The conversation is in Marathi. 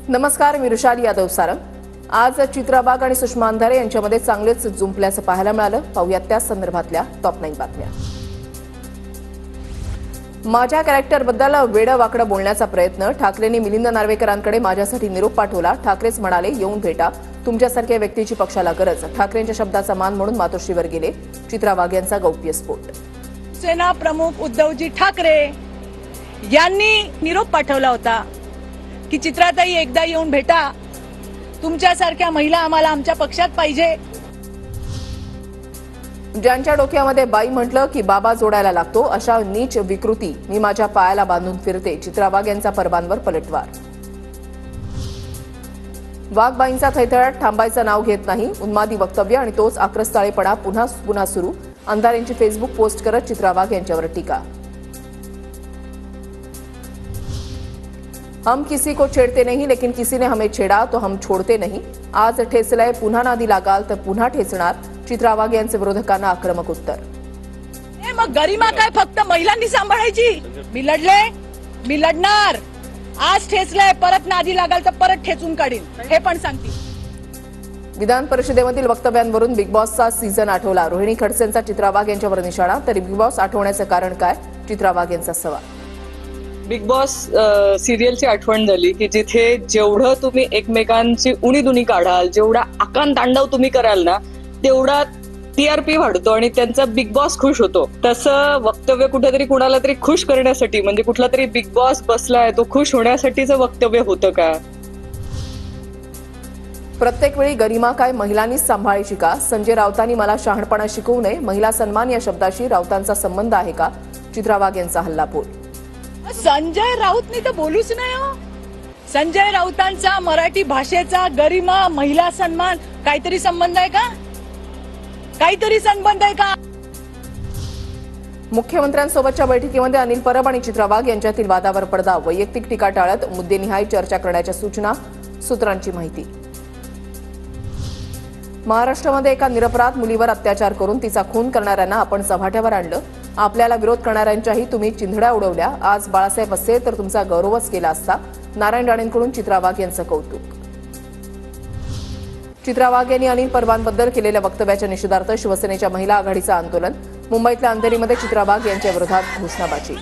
नमस्कार, मी ऋषाली यादव सारंग। आज चित्रा वाघ आणि सुषमा अंधारे यांच्यामध्ये चांगलेच जुंपल्याचं पाहायला मिळालं। पाहूयात त्या संदर्भातल्या टॉप 9 बातम्या। माझ्या कॅरेक्टरबद्दल वेडं वाकडं बोलण्याचा प्रयत्न। ठाकरेंनी मिलिंद नार्वेकरांकडे माझ्यासाठी निरोप पाठवला। ठाकरेच म्हणाले, येऊन भेटा, तुमच्यासारख्या व्यक्तीची पक्षाला गरज। ठाकरेंच्या शब्दाचा मान म्हणून मातोश्रीवर गेले। चित्रा वाघ यांचा गौप्यस्फोट। सेना प्रमुख उद्धवजी ठाकरे यांनी निरोप पाठवला होता की चित्राताई एकदा येऊन भेटा, तुमच्यासारख्या महिला आम्हाला आमच्या पक्षात पाहिजे। ज्यांच्या डोक्यामध्ये बाई म्हटलं की बाबा जोडायला लागतो, अशा नीच विकृती मी माझ्या पायाला बांधून फिरते। चित्रा वाघ यांचा परबांवर पलटवार। वाघबाईंचा थैथयाट थांबायचं नाव घेत नाही। उन्मादी वक्तव्य आणि तोच आक्रस्ताळेपणा पुन्हा सुरू। अंधारेंची फेसबुक पोस्ट करत चित्रा वाघ यांच्यावर टीका। हम किसी को छेड़ते नहीं, लेकिन किसी ने हमें छेड़ा तो हम छोड़ते नहीं। आज ठेचलंय, पुन्हा नादी लागाल तर पुन्हा ठेचणार। चित्रा वाघ यांचे विरोधकांना आक्रमक उत्तर। मग गरिमा काय फक्त महिलांनी सांभाळायची? मी लढले, मी लढणार। आज ठेचलंय, परत नादी लागाल तर परत ठेचून काढीन, हे पण सांगते। विधान परिषदेमधील वक्तव्यांवरून बिग बॉसचा सीझन आठवला। रोहिणी खडसेंचा चित्रा वाघ यांच्यावर निशाणा। तरी बिग बॉस आठवण्याचं कारण काय? चित्रा वाघ यांचा सवाल। बिग बॉस सिरियलची आठवण झाली की जिथे जेवढं तुम्ही एकमेकांची उणीधुणी काढाल, जेवढा आकांत तांडव तुम्ही कराल ना, तेवढा टीआरपी वाढतो आणि त्यांचा बिग बॉस खुश होतो। तसं वक्तव्य कुठेतरी कुणाला तरी खुश करण्यासाठी, म्हणजे कुठला तरी बिग बॉस बसलाय तो खुश होण्यासाठीचं वक्तव्य होतं का? प्रत्येक वेळी गरिमा काय महिलांनीच सांभाळायची का? संजय राऊतांनी मला शहाणपणा शिकवू नये। महिला सन्मान या शब्दाशी राऊतांचा संबंध आहे का? चित्रा वाघ यांचा हल्लाबोल। संजय राऊतनी तर बोलूच नाही हो। संजय राऊतांचा मराठी भाषेचा, गरिमा, महिला सन्मान काहीतरी संबंध आहे का? काहीतरी संबंध आहे का? मुख्यमंत्र्यांसोबतच्या बैठकीमध्ये अनिल परब आणि चित्रा वाघ यांच्यातील वादावर पडदा। वैयक्तिक टीका टाळत मुद्देनिहाय चर्चा करण्याच्या सूचना। सूत्रांची माहिती। महाराष्ट्रामध्ये एका निरपराध मुलीवर अत्याचार करून तिचा खून करणाऱ्यांना आपण चव्हाट्यावर आणलं। आपल्याला विरोध करणाऱ्यांच्याही तुम्ही चिंधड्या उडवल्या। आज बाळासाहेब असते तर तुमचा गौरवच केला असता। नारायण राणेंकडून चित्रा वाघ यांचं कौतुक। चित्रा वाघ यांनी अनिल परबांबद्दल केलेल्या वक्तव्याच्या निषेधार्थ शिवसेनेच्या महिला आघाडीचं आंदोलन। मुंबईतल्या अंधेरीमध्ये चित्रा वाघ यांच्या विरोधात घोषणाबाजी।